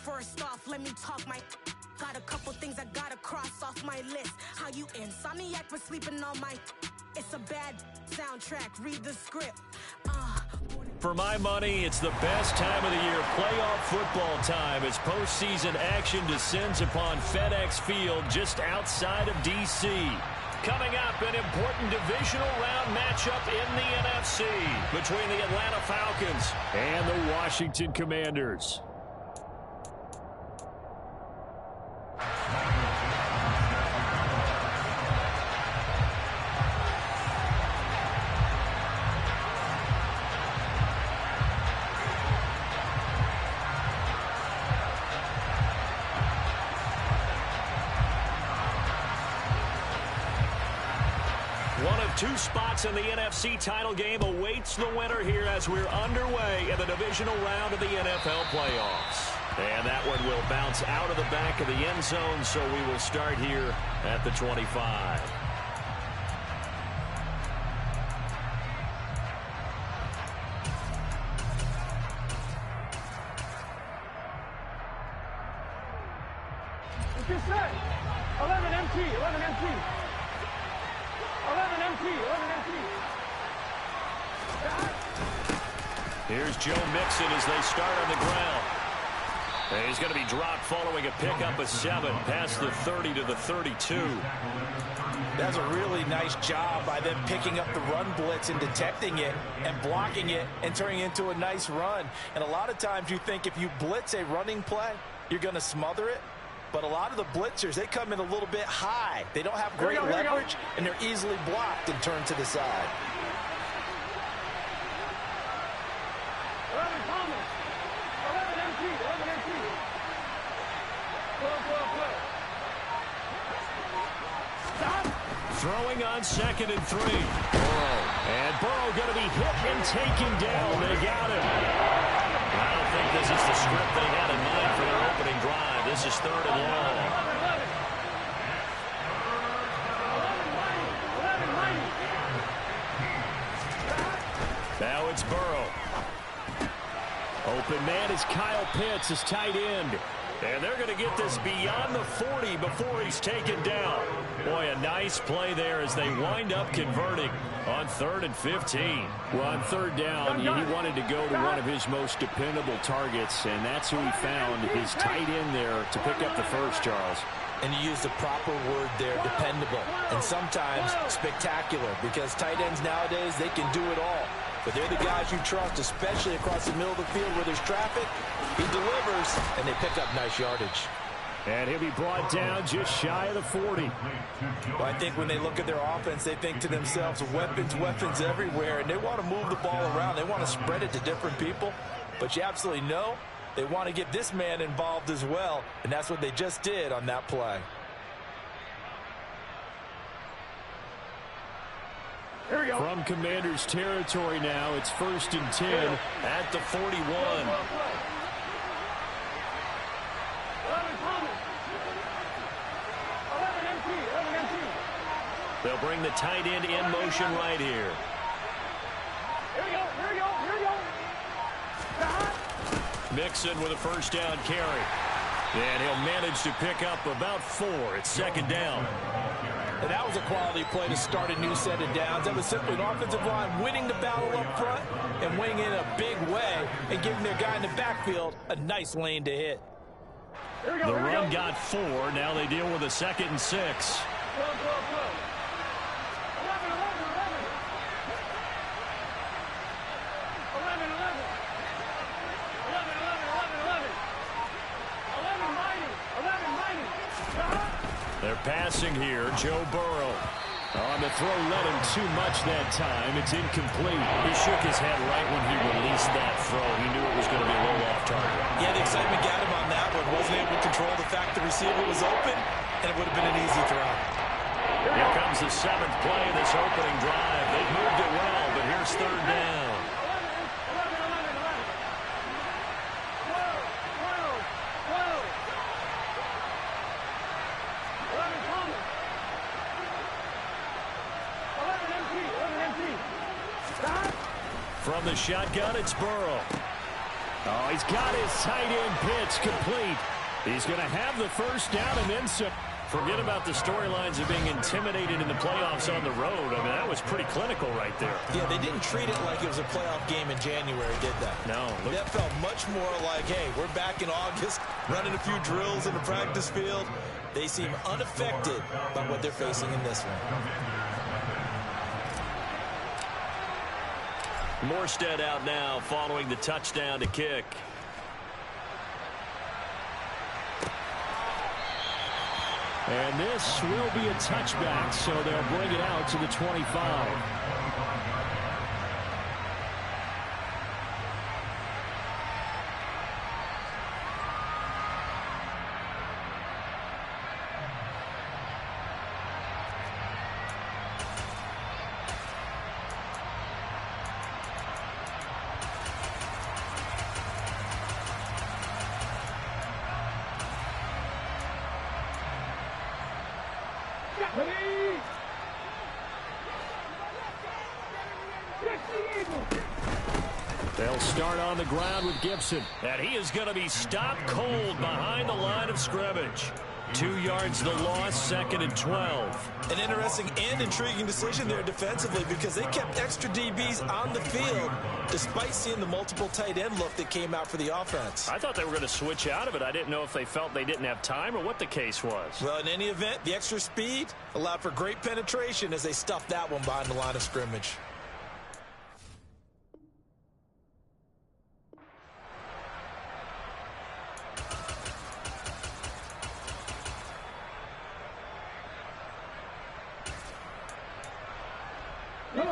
First off, let me talk my. Got a couple things I gotta cross off my list. How you insomniac for sleeping on my. It's a bad soundtrack. Read the script. For my money, it's the best time of the year, playoff football time, as postseason action descends upon FedEx Field just outside of D.C. Coming up, an important divisional round matchup in the NFC between the Atlanta Falcons and the Washington Commanders. One of two spots in the NFC title game awaits the winner here as we're underway in the divisional round of the NFL playoffs. And that one will bounce out of the back of the end zone, so we will start here at the 25. It's set. 11 MT, 11 MT. 11 MT, 11 MT. Here's Joe Mixon as they start on the ground. And he's going to be dropped following a pickup of 7 past the 30 to the 32. That's a really nice job by them picking up the run blitz and detecting it and blocking it and turning it into a nice run. And a lot of times you think if you blitz a running play, you're going to smother it. But a lot of the blitzers, they come in a little bit high. They don't have great leverage, and they're easily blocked and turned to the side. Throwing on 2nd and 3. Burrow. And Burrow going to be hit and taken down. They got him. I don't think this is the script they had in mind for their opening drive. This is 3rd and long. Now it's Burrow. Open man is Kyle Pitts, his tight end. And they're going to get this beyond the 40 before he's taken down. Boy, a nice play there as they wind up converting on 3rd and 15. Well, on 3rd down, he wanted to go to one of his most dependable targets, and that's who he found, his tight end there to pick up the first, Charles. And you use the proper word there, dependable, and sometimes spectacular, because tight ends nowadays, they can do it all. But they're the guys you trust, especially across the middle of the field where there's traffic. He delivers, and they pick up nice yardage. And he'll be brought down just shy of the 40. Well, I think when they look at their offense, they think to themselves, weapons, weapons everywhere, and they want to move the ball around. They want to spread it to different people. But you absolutely know they want to get this man involved as well, and that's what they just did on that play. Here we go. From Commanders territory now, it's 1st and 10 at the 41. They'll bring the tight end in motion right here. Here we go, here we go, here we go. Mixon with a 1st down carry. And he'll manage to pick up about 4. It's 2nd down. And that was a quality play to start a new set of downs. That was simply an offensive line winning the battle up front and winning in a big way and giving their guy in the backfield a nice lane to hit. The run got 4. Now they deal with a 2nd and 6. Go, go, go. 11, 11, 11. 11, 11. 11, 11, 11, 11. 11 mighty. 11 mighty. They're passing here. Joe Burrow. On the throw, led him too much that time. It's incomplete. He shook his head right when he released that throw. He knew it was going to be a little off target. Yeah, the excitement got him on that one. Wasn't able to control the fact the receiver was open, and it would have been an easy throw. Here comes the 7th play of this opening drive. They've moved it well, but here's 3rd down. From the shotgun, it's Burrow. Oh, he's got his tight end pitch complete. He's going to have the first down and then some. Forget about the storylines of being intimidated in the playoffs on the road. I mean, that was pretty clinical right there. Yeah, they didn't treat it like it was a playoff game in January, did they? No. That felt much more like, hey, we're back in August, running a few drills in the practice field. They seem unaffected by what they're facing in this one. Morstead out now following the touchdown to kick. And this will be a touchback, so they'll bring it out to the 25. They'll start on the ground with Gibson. And he is going to be stopped cold behind the line of scrimmage. 2 yards the loss, 2nd and 12. An interesting and intriguing decision there defensively because they kept extra DBs on the field despite seeing the multiple tight end look that came out for the offense. I thought they were going to switch out of it. I didn't know if they felt they didn't have time or what the case was. Well, in any event, the extra speed allowed for great penetration as they stuffed that one behind the line of scrimmage.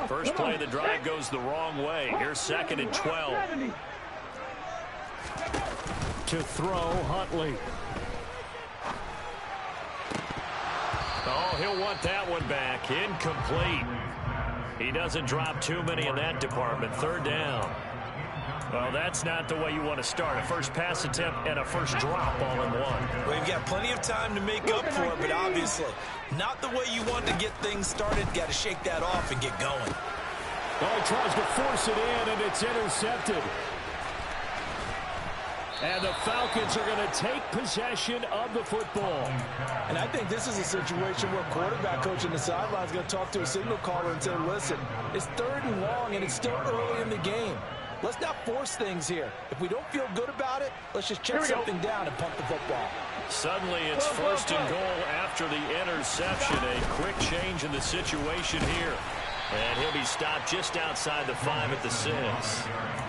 First play of the drive goes the wrong way. Here's 2nd and 12. To throw, Huntley. Oh, he'll want that one back. Incomplete. He doesn't drop too many in that department. 3rd down. Well, that's not the way you want to start. A first pass attempt and a first drop all in one. Well, you've got plenty of time to make up for it, but obviously not the way you want to get things started. Got to shake that off and get going. Oh, he tries to force it in, and it's intercepted. And the Falcons are going to take possession of the football. And I think this is a situation where quarterback coach in the sideline is going to talk to a signal caller and say, listen, it's 3rd and long, and it's still early in the game. Let's not force things here. If we don't feel good about it, let's just check something down and pump the football. Suddenly it's 1st and goal after the interception. A quick change in the situation here. And he'll be stopped just outside the 5 at the 6.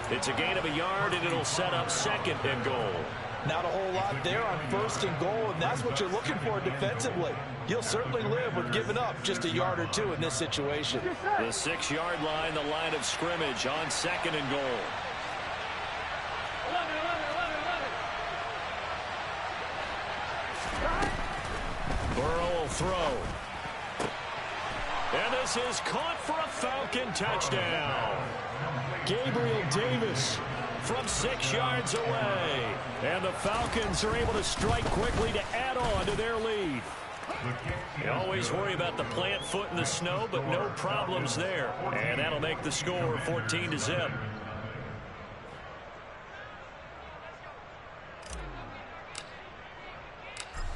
It's a gain of a yard, and it'll set up 2nd and goal. Not a whole lot there on 1st and goal, and that's what you're looking for defensively. You'll certainly live with giving up just a yard or 2 in this situation. The 6-yard line, the line of scrimmage on 2nd and goal. Burrow will throw. And this is caught for a Falcon touchdown. Gabriel Davis from 6 yards away. And the Falcons are able to strike quickly to add on to their lead. You always worry about the plant foot in the snow, but no problems there. And that'll make the score 14-0.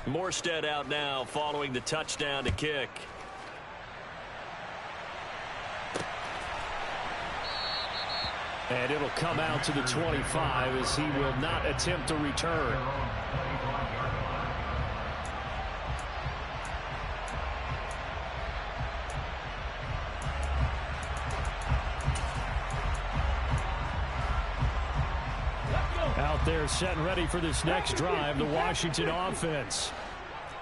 Morstead out now following the touchdown to kick. And it'll come out to the 25 as he will not attempt to return. Out there set and ready for this next drive, the Washington offense.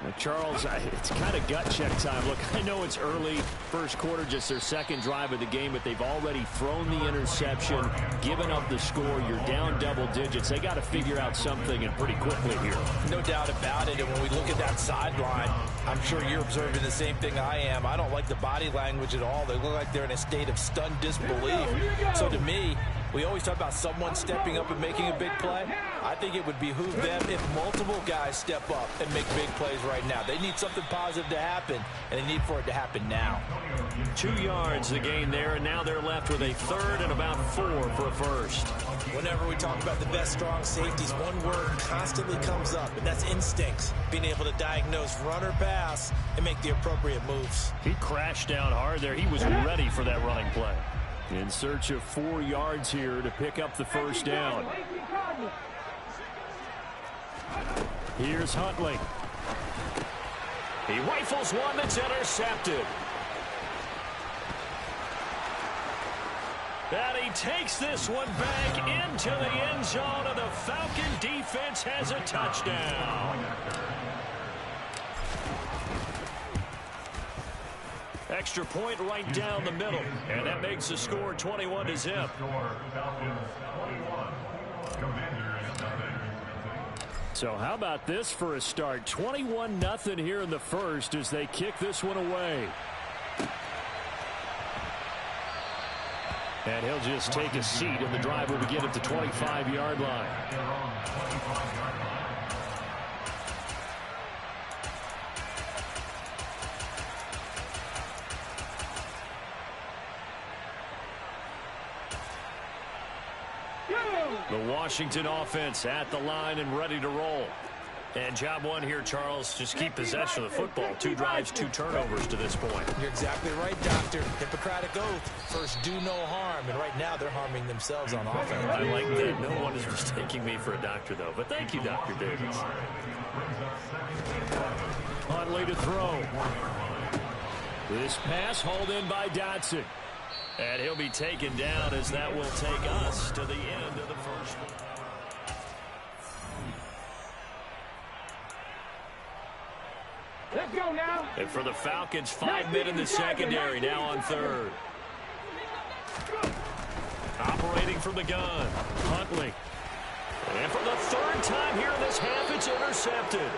Now, Charles, it's kind of gut check time. Look, I know it's early, first quarter, just their 2nd drive of the game, but they've already thrown the interception, given up the score. You're down double digits. They got to figure out something, and pretty quickly here. No doubt about it, and when we look at that sideline, I'm sure you're observing the same thing I am. I don't like the body language at all. They look like they're in a state of stunned disbelief. So to me, We always talk about someone stepping up and making a big play. I think it would behoove them if multiple guys step up and make big plays right now. They need something positive to happen, and they need for it to happen now. 2 yards the gain there, and now they're left with a third and about 4 for a first. Whenever we talk about the best strong safeties, one word constantly comes up, and that's instincts. Being able to diagnose run or pass and make the appropriate moves. He crashed down hard there. He was ready for that running play. In search of 4 yards here to pick up the first down. Here's Huntley. He rifles one that's intercepted. And he takes this one back into the end zone, and the Falcon defense has a touchdown. Extra point right down the middle, and that makes the score 21-0. So how about this for a start? 21-0 here in the first as they kick this one away. And he'll just take a seat, and the drive will begin at the 25-yard line. The Washington offense at the line and ready to roll. And job one here, Charles, just keep possession of the football. 2 drives, 2 turnovers to this point. You're exactly right, Doctor. Hippocratic oath. First, do no harm. And right now, they're harming themselves on offense. I like that. No one is mistaking me for a doctor, though. But thank you, Dr. Davis. Huntley to throw. This pass hauled in by Dotson. And he'll be taken down as that will take us to the end of the first one. Let's go now. And for the Falcons, 5 men in the secondary, now on third. Operating from the gun, Huntley. And for the 3rd time here in this half, it's intercepted.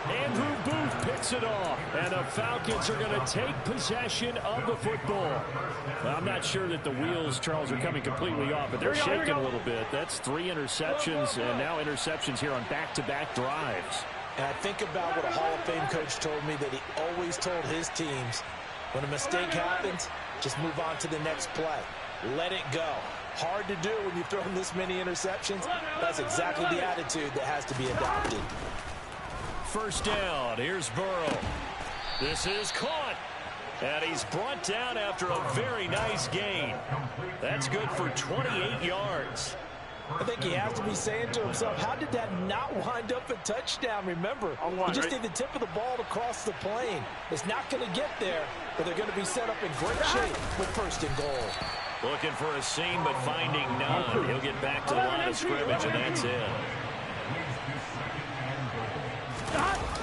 Andrew Booth picks it off, and the Falcons are going to take possession of the football. Well, I'm not sure that the wheels, Charles, are coming completely off, but they're shaking a little bit. That's 3 interceptions, and now interceptions here on back-to-back drives. And I think about what a Hall of Fame coach told me, that he always told his teams, when a mistake happens, just move on to the next play. Let it go. Hard to do when you've thrown this many interceptions. That's exactly the attitude that has to be adopted. First down, here's Burrow. This is caught. And he's brought down after a very nice gain. That's good for 28 yards. I think he has to be saying to himself, how did that not wind up a touchdown? Remember, he just did the tip of the ball to cross the plane. It's not going to get there, but they're going to be set up in great shape with 1st and goal. Looking for a seam, but finding none. He'll get back to the line of scrimmage, and that's it.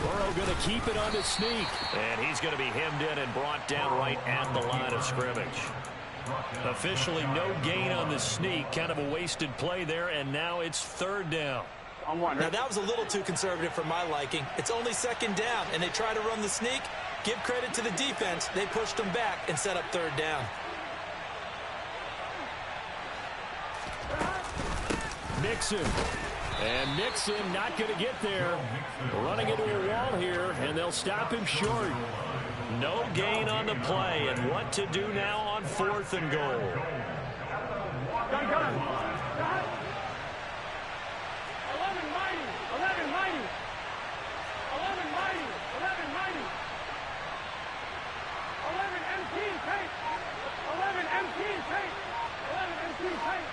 Burrow going to keep it on the sneak. And he's going to be hemmed in and brought down right at the line of scrimmage. Officially no gain on the sneak. Kind of a wasted play there, and now it's 3rd down. Now, that was a little too conservative for my liking. It's only 2nd down, and they try to run the sneak. Give credit to the defense. They pushed them back and set up 3rd down. Mixon. And Mixon not going to get there. Running into a wall here, and they'll stop him short. No gain on the play, and what to do now on 4th and goal. 11 mighty, 11 mighty, 11 mighty, 11 mighty, 11 MT tape, 11 MT tape, 11 MT tape.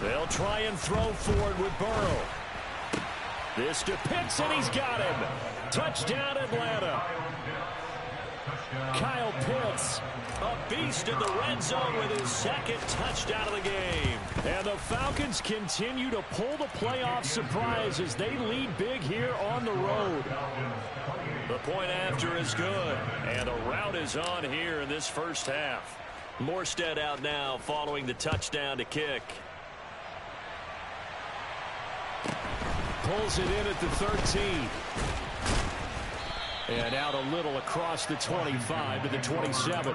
They'll try and throw forward with Burrow. This to Pitts, and he's got him. Touchdown, Atlanta. Kyle Pitts, a beast in the red zone with his 2nd touchdown of the game. And the Falcons continue to pull the playoff surprise as they lead big here on the road. The point after is good, and the route is on here in this first half. Morstead out now following the touchdown to kick. Pulls it in at the 13. And out a little across the 25 to the 27.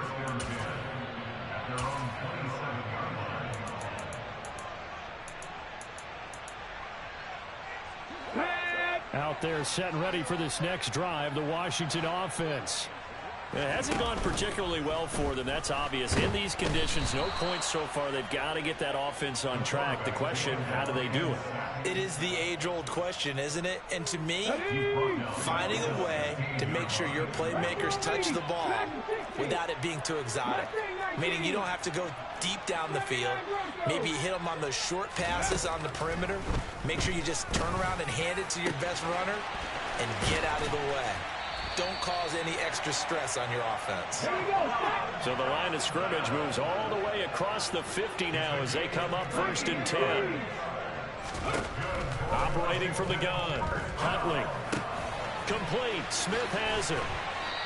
Out there set and ready for this next drive, the Washington offense. It hasn't gone particularly well for them. That's obvious. In these conditions, no points so far. They've got to get that offense on track. The question, how do they do it? It is the age-old question, isn't it? And to me, finding a way to make sure your playmakers touch the ball without it being too exotic. Meaning you don't have to go deep down the field. Maybe you hit them on those short passes on the perimeter. Make sure you just turn around and hand it to your best runner and get out of the way. Don't cause any extra stress on your offense. So the line of scrimmage moves all the way across the 50 now as they come up 1st and 10. Operating from the gun. Huntley. Complete. Smith has it.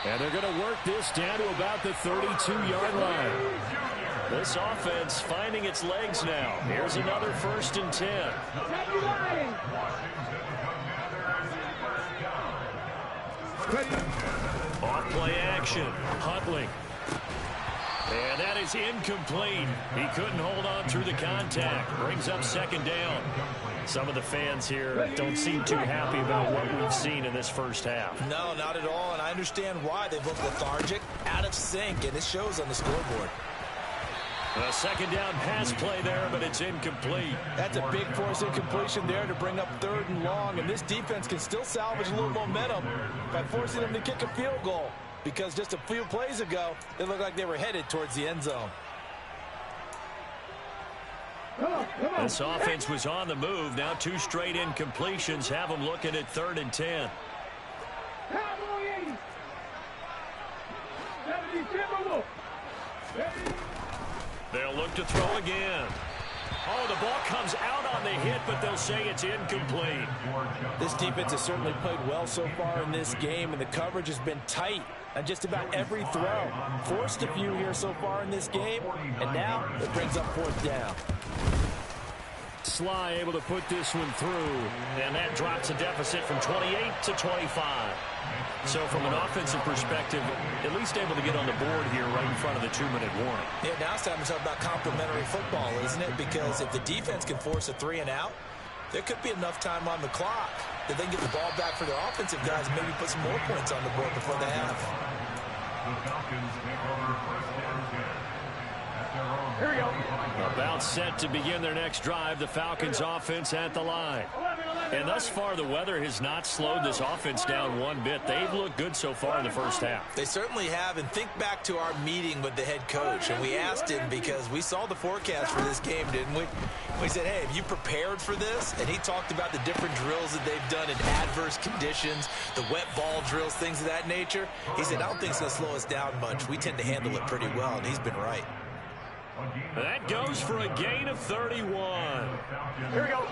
And they're going to work this down to about the 32-yard line. This offense finding its legs now. Here's another 1st and 10. Off play action. Huntley. And that is incomplete. He couldn't hold on through the contact. Brings up 2nd down. Some of the fans here don't seem too happy about what we've seen in this first half. No, not at all, and I understand why. They've looked lethargic, out of sync, and it shows on the scoreboard. A 2nd down pass play there, but it's incomplete. That's a big force incompletion there to bring up 3rd and long, and this defense can still salvage a little momentum by forcing them to kick a field goal, because just a few plays ago, it looked like they were headed towards the end zone. This offense was on the move. Now 2 straight incompletions have them looking at 3rd and 10. They'll look to throw again. Oh, the ball comes out on the hit, but they'll say it's incomplete. This defense has certainly played well so far in this game, and the coverage has been tight on just about every throw. Forced a few here so far in this game, and now it brings up 4th down. Sly able to put this one through, and that drops a deficit from 28 to 25. So from an offensive perspective, at least able to get on the board here right in front of the 2-minute warning. Yeah, now it's time to talk about complementary football, isn't it? Because if the defense can force a 3 and out, there could be enough time on the clock that they can get the ball back for their offensive guys and maybe put some more points on the board before the half. Here we go. About set to begin their next drive, the Falcons offense at the line. And thus far, the weather has not slowed this offense down one bit. They've looked good so far in the first half. They certainly have, and think back to our meeting with the head coach, and we asked him because we saw the forecast for this game, didn't we? We said, hey, have you prepared for this? And he talked about the different drills that they've done in adverse conditions, the wet ball drills, things of that nature. He said, I don't think it's going to slow us down much. We tend to handle it pretty well, and he's been right. That goes for a gain of 31. Here we go.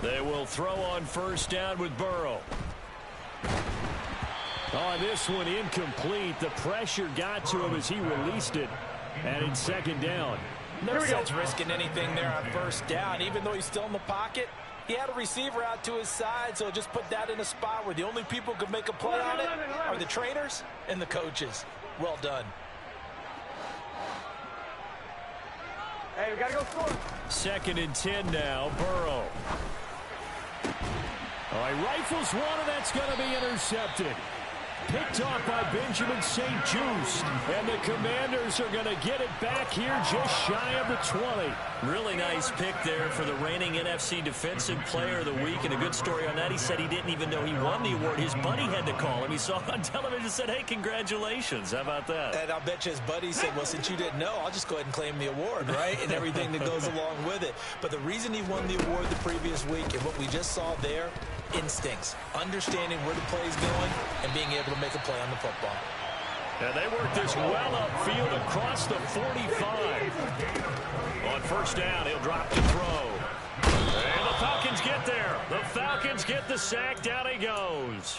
They will throw on 1st down with Burrow. Oh, this one incomplete. The pressure got to him as he released it. And in 2nd down. No sense risking anything there on 1st down. Even though he's still in the pocket, he had a receiver out to his side, so just put that in a spot where the only people who could make a play on it are the trainers and the coaches. Well done. Hey, we got to go score. 2nd and 10 now, Burrow. Oh, he rifles one, and that's going to be intercepted. Picked off by Benjamin St. Just, and the Commanders are going to get it back here just shy of the 20. Really nice pick there for the reigning NFC Defensive Player of the Week, and a good story on that. He said he didn't even know he won the award. His buddy had to call him. He saw it on television and said, hey, congratulations. How about that? And I'll bet you his buddy said, well, since you didn't know, I'll just go ahead and claim the award, right? And everything that goes along with it. But the reason he won the award the previous week and what we just saw there, instincts, understanding where the play is going and being able to make a play on the football. And they work this well upfield across the 45. On 1st down, he'll drop to throw. And the Falcons get there. The Falcons get the sack. Down he goes.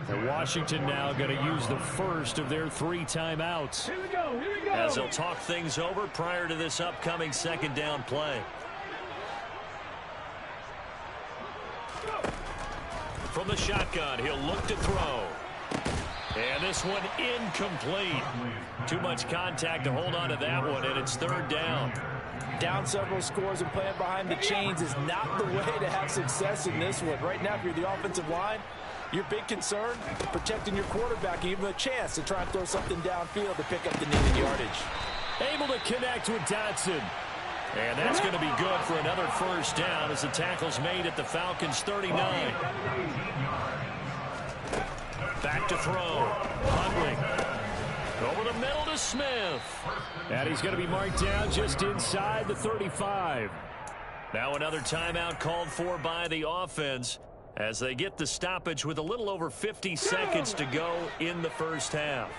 And Washington now going to use the first of their 3 timeouts. Here we go. Here we go. As they'll talk things over prior to this upcoming 2nd down play. From from the shotgun. He'll look to throw. And this one incomplete. Too much contact to hold on to that one, and it's third down. Down several scores and playing behind the chains is not the way to have success in this one. Right now, if you're the offensive line, your big concern, protecting your quarterback and give him a chance to try and throw something downfield to pick up the needed yardage. Able to connect with Dotson. And that's going to be good for another first down as the tackle's made at the Falcons' 39. Back to throw. Huntley. Over the middle to Smith. And he's going to be marked down just inside the 35. Now another timeout called for by the offense as they get the stoppage with a little over 50 seconds to go in the first half.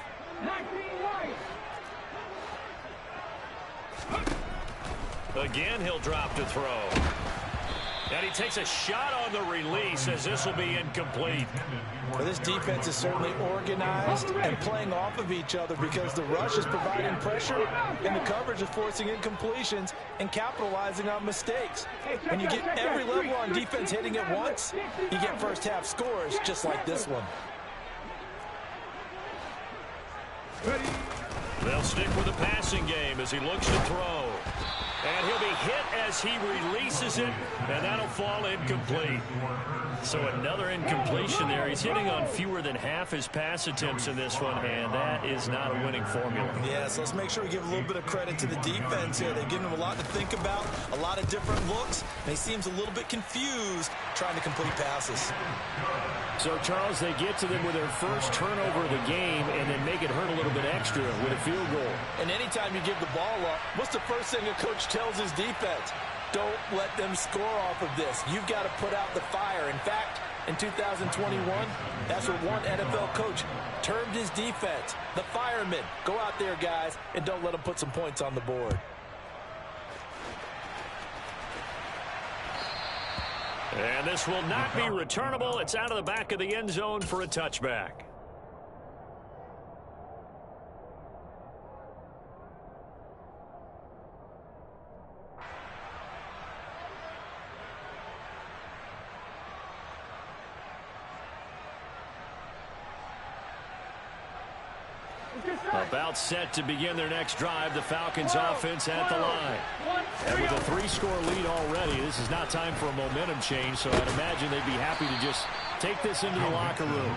Again, he'll drop to throw. And he takes a shot on the release as this will be incomplete. Well, this defense is certainly organized and playing off of each other because the rush is providing pressure and the coverage is forcing incompletions and capitalizing on mistakes. When you get every level on defense hitting it once, you get first half scores just like this one. They'll stick with the passing game as he looks to throw. And he'll be hit as he releases it, and that'll fall incomplete. So another incompletion there. He's hitting on fewer than half his pass attempts in this one, and that is not a winning formula. Yeah, so let's make sure we give a little bit of credit to the defense here. They've given him a lot to think about, a lot of different looks, and he seems a little bit confused trying to complete passes. So, Charles, they get to them with their first turnover of the game and then make it hurt a little bit extra with a field goal. And anytime you give the ball up, what's the first thing a coach tells his defense? Don't let them score off of this. You've got to put out the fire. In fact, in 2021, that's what one NFL coach termed his defense. The firemen. Go out there, guys, and don't let them put some points on the board. And this will not be returnable. It's out of the back of the end zone for a touchback. About set to begin their next drive, the Falcons offense at the line. And with a 3-score lead already, this is not time for a momentum change, so I'd imagine they'd be happy to just take this into the locker room.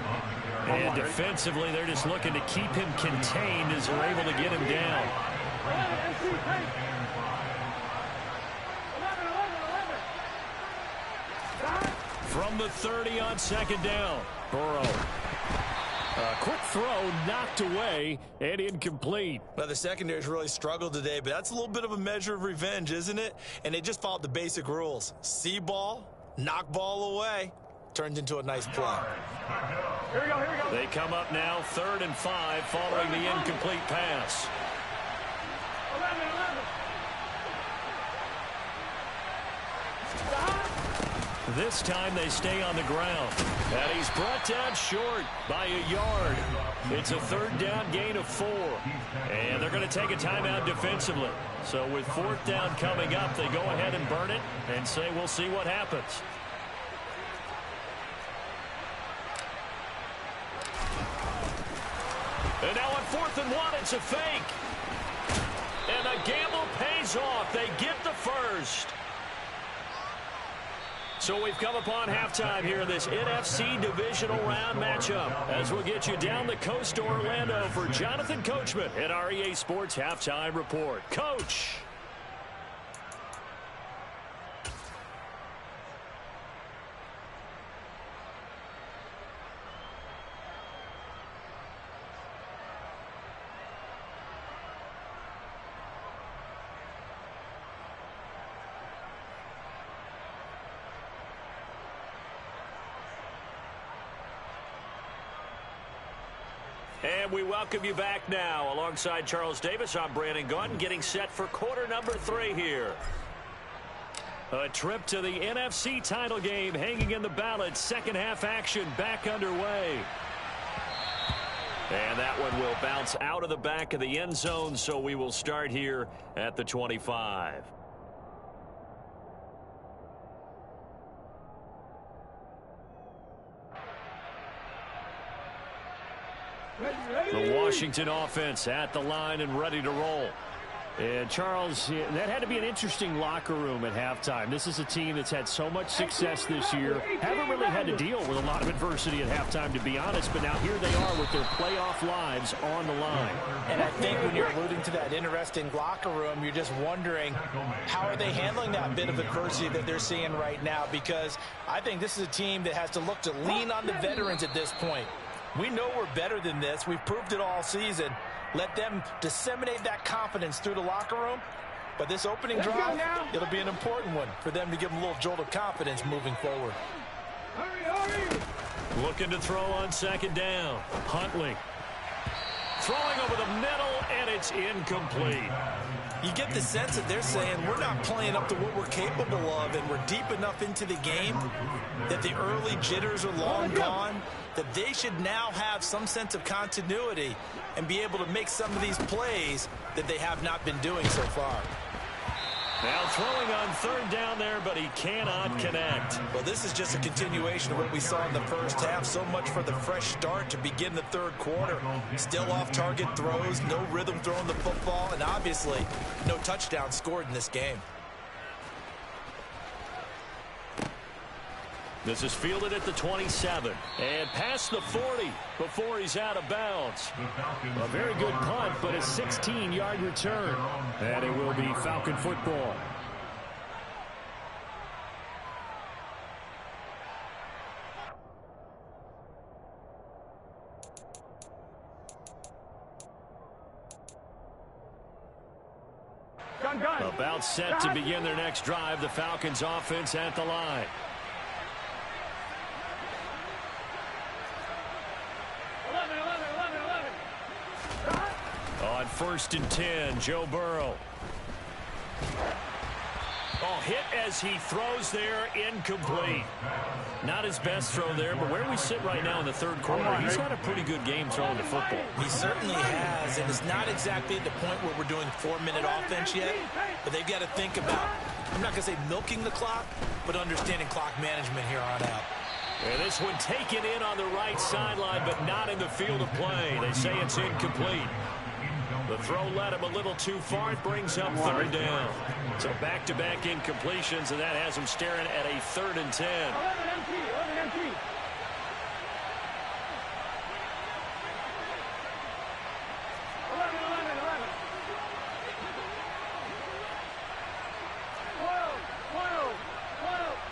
And defensively, they're just looking to keep him contained as they're able to get him down. From the 30 on second down, Burrow. Quick throw knocked away and incomplete. Well, the secondary's really struggled today, but that's a little bit of a measure of revenge, isn't it? And they just followed the basic rules. See ball, knock ball away. Turned into a nice play. Here we go. They come up now 3rd and 5 following the incomplete pass. 11. This time they stay on the ground. And he's brought down short by a yard. It's a 3rd down gain of 4. And they're going to take a timeout defensively. So with 4th down coming up, they go ahead and burn it and say we'll see what happens. And now on 4th and 1, it's a fake. And the gamble pays off. They get the first. So we've come upon halftime here in this NFC Divisional Round matchup as we'll get you down the coast to Orlando for Jonathan Coachman at our EA Sports Halftime Report. Coach. And we welcome you back now. Alongside Charles Davis, I'm Brandon Gaudin, getting set for quarter number 3 here. A trip to the NFC title game hanging in the balance. Second half action back underway. And that one will bounce out of the back of the end zone, so we will start here at the 25. The Washington offense at the line and ready to roll. And, Charles, that had to be an interesting locker room at halftime. This is a team that's had so much success this year. Haven't really had to deal with a lot of adversity at halftime, to be honest. But now here they are with their playoff lives on the line. And I think when you're alluding to that interesting locker room, you're just wondering how are they handling that bit of adversity that they're seeing right now? Because I think this is a team that has to look to lean on the veterans at this point. We know we're better than this. We've proved it all season. Let them disseminate that confidence through the locker room. But this opening drive, it'll be an important one for them to give them a little jolt of confidence moving forward. Looking to throw on second down. Huntley. Throwing over the middle, and it's incomplete. You get the sense that they're saying we're not playing up to what we're capable of, and we're deep enough into the game that the early jitters are long gone, that they should now have some sense of continuity and be able to make some of these plays that they have not been doing so far. Now throwing on third down there, but he cannot connect. Well, this is just a continuation of what we saw in the first half. So much for the fresh start to begin the third quarter. Still off-target throws, no rhythm throwing the football, and obviously no touchdown scored in this game. This is fielded at the 27 and past the 40 before he's out of bounds. A very good punt, but a 16-yard return. And it will be Falcon football. About set to begin their next drive. The Falcons offense at the line. On 1st and 10, Joe Burrow. Oh, hit as he throws there, incomplete. Not his best throw there, but where we sit right now in the third quarter, he's had a pretty good game throwing the football. He certainly has, and it's not exactly at the point where we're doing 4-minute offense yet, but they've got to think about, I'm not going to say milking the clock, but understanding clock management here on out. And this one taken in on the right sideline, but not in the field of play. They say it's incomplete. The throw led him a little too far. It brings up third down. So back-to-back incompletions, and that has him staring at a 3rd and 10. 11 empty.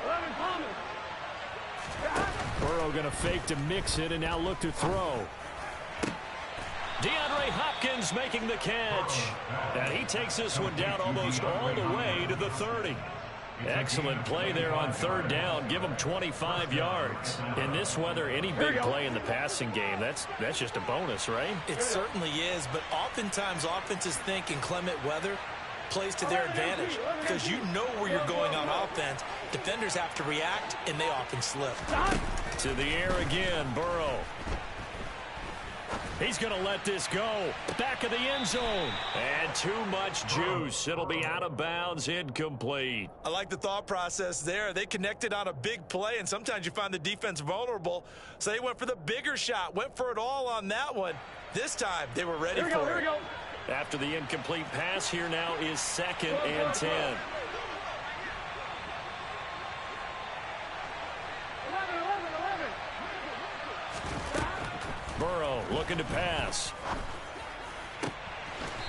11 Thomas. Burrow going to fake to mix it and now look to throw. DeAndre Hopkins making the catch. And he takes this one down almost all the way to the 30. Excellent play there on third down. Give him 25 yards. In this weather, any big play in the passing game, that's just a bonus, right? It certainly is, but oftentimes offenses think in clement weather plays to their advantage because you know where you're going on offense. Defenders have to react, and they often slip. To the air again, Burrow. He's going to let this go. Back of the end zone. And too much juice. It'll be out of bounds, incomplete. I like the thought process there. They connected on a big play, and sometimes you find the defense vulnerable. So they went for the bigger shot, went for it all on that one. This time, they were ready for it. After the incomplete pass, here now is 2nd and 10. 11. Burrow looking to pass.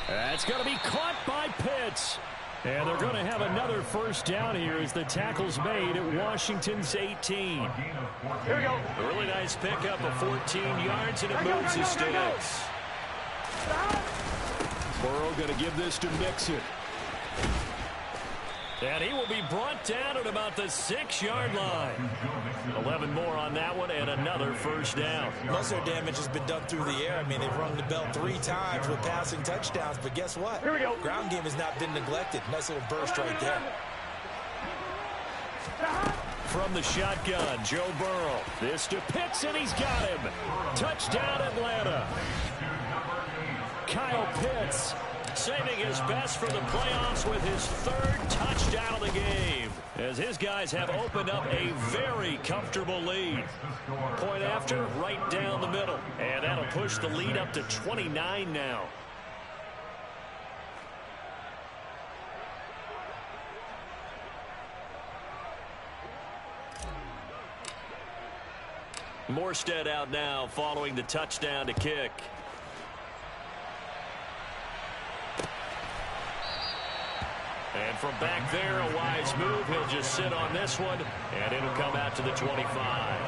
That's going to be caught by Pitts. And they're going to have another first down here as the tackle's made at Washington's 18. Here we go. A really nice pickup of 14 yards, and it moves his sticks. Burrow going to give this to Mixon. And he will be brought down at about the 6-yard line. 11 more on that one and another first down. Most of their damage has been done through the air. I mean, they've rung the bell 3 times with passing touchdowns, but guess what? Here we go. Ground game has not been neglected. Nice little burst right there. From the shotgun, Joe Burrow. This to Pitts, and he's got him. Touchdown, Atlanta. Kyle Pitts saving his best for the playoffs with his 3rd touchdown of the game, as his guys have opened up a very comfortable lead. Point after, right down the middle. And that'll push the lead up to 29 now. Morstead out now following the touchdown to kick. And from back there, a wise move. He'll just sit on this one, and it'll come out to the 25.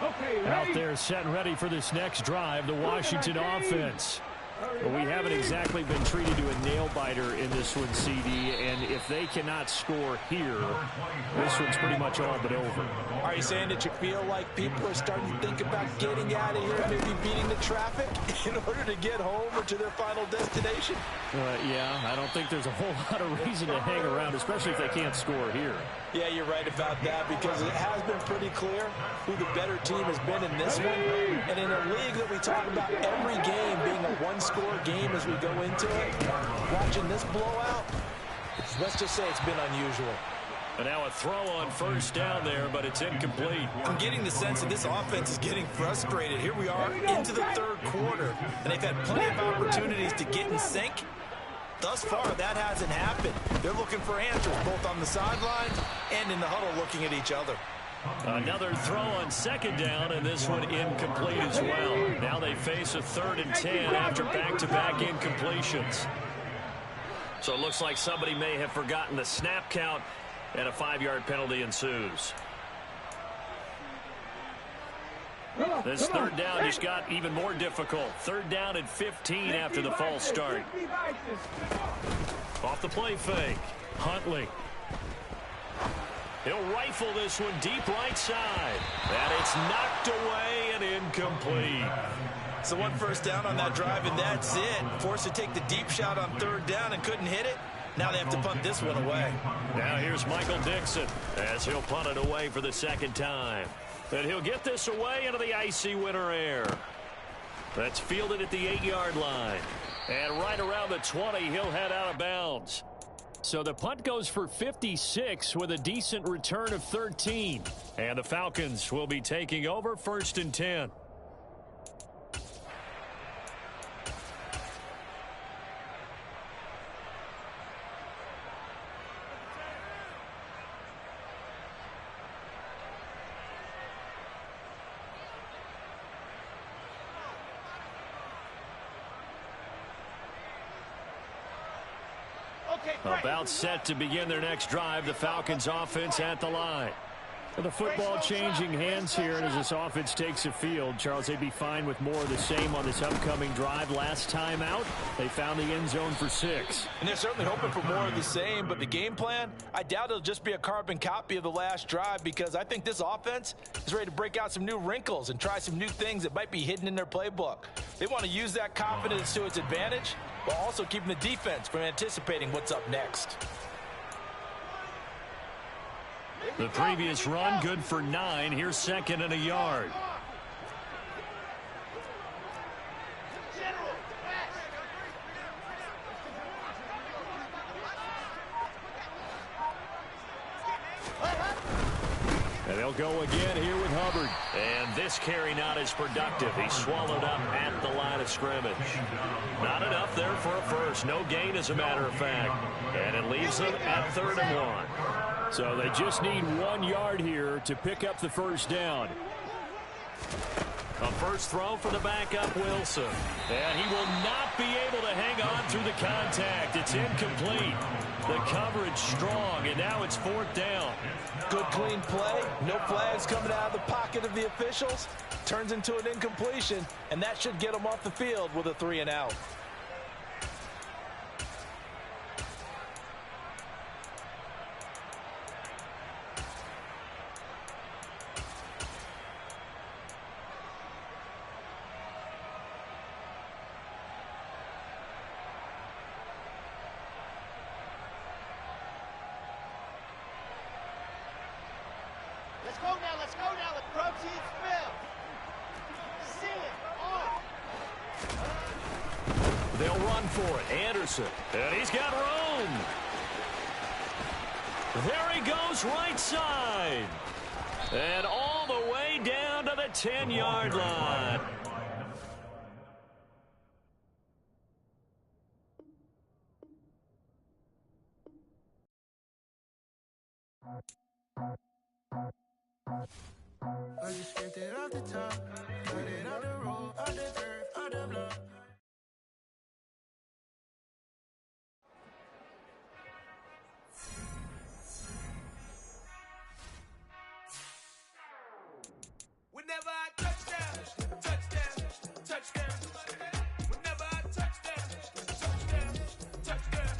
Okay, out there set and ready for this next drive, the Washington offense. Well, we haven't exactly been treated to a nail-biter in this one, CD, and if they cannot score here, this one's pretty much all but over. Are you saying that you feel like people are starting to think about getting out of here, maybe beating the traffic in order to get home or to their final destination? Yeah, I don't think there's a whole lot of reason to hang around, especially if they can't score here. Yeah, you're right about that, because it has been pretty clear who the better team has been in this one. And in a league that we talk about every game being a one-score game as we go into it, watching this blowout, let's just say it's been unusual. And now a throw on first down there, but it's incomplete. I'm getting the sense that this offense is getting frustrated. Here we are into the third quarter, and they've had plenty of opportunities to get in sync. Thus far, that hasn't happened. They're looking for answers both on the sidelines and in the huddle looking at each other. Another throw on second down, and this one incomplete as well. Now they face a 3rd and 10 after back-to-back incompletions. So it looks like somebody may have forgotten the snap count, and a 5-yard penalty ensues. This 3rd down just got even more difficult. 3rd down and 15 after the false start. Off the play fake. Huntley. He'll rifle this one deep right side. And it's knocked away and incomplete. So 1 first down on that drive, and that's it. Forced to take the deep shot on 3rd down and couldn't hit it. Now they have to punt this one away. Now here's Michael Dixon as he'll punt it away for the 2nd time. And he'll get this away into the icy winter air. That's fielded at the 8-yard line. And right around the 20, he'll head out of bounds. So the punt goes for 56 with a decent return of 13. And the Falcons will be taking over 1st and 10. About set to begin their next drive, the Falcons offense at the line. The football changing hands here, and as this offense takes the field, Charles, they'd be fine with more of the same on this upcoming drive. Last time out, they found the end zone for 6. And they're certainly hoping for more of the same, but the game plan, I doubt it'll just be a carbon copy of the last drive, because I think this offense is ready to break out some new wrinkles and try some new things that might be hidden in their playbook. They want to use that confidence to its advantage, while also keeping the defense from anticipating what's up next. The previous run, good for 9. Here's 2nd and a yard. And they'll go again here with Hubbard. And this carry not as productive. He's swallowed up at the line of scrimmage. Not enough there for a first. No gain, as a matter of fact. And it leaves them at 3rd and 1. So they just need 1 yard here to pick up the first down. A first throw for the backup Wilson. And he will not be able to hang on through the contact. It's incomplete. The coverage strong, and now it's 4th down. Good clean play. No flags coming out of the pocket of the officials. Turns into an incompletion, and that should get them off the field with a 3 and out. Let's go now. Let's proceed spill. See it. They'll run for it. Anderson. And he's got room. There he goes right side. And all the way down to the 10-yard line. I just skipped it off the top, got it on the road, on the turf, on the block. Whenever I touchdown, touchdown, touchdown. Whenever I touchdown, touchdown, touchdown.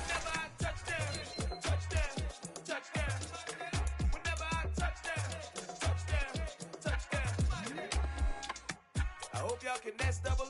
Whenever I touchdown, touchdown, touchdown. Whenever I touchdown, touchdown, touchdown. I hope y'all can nest double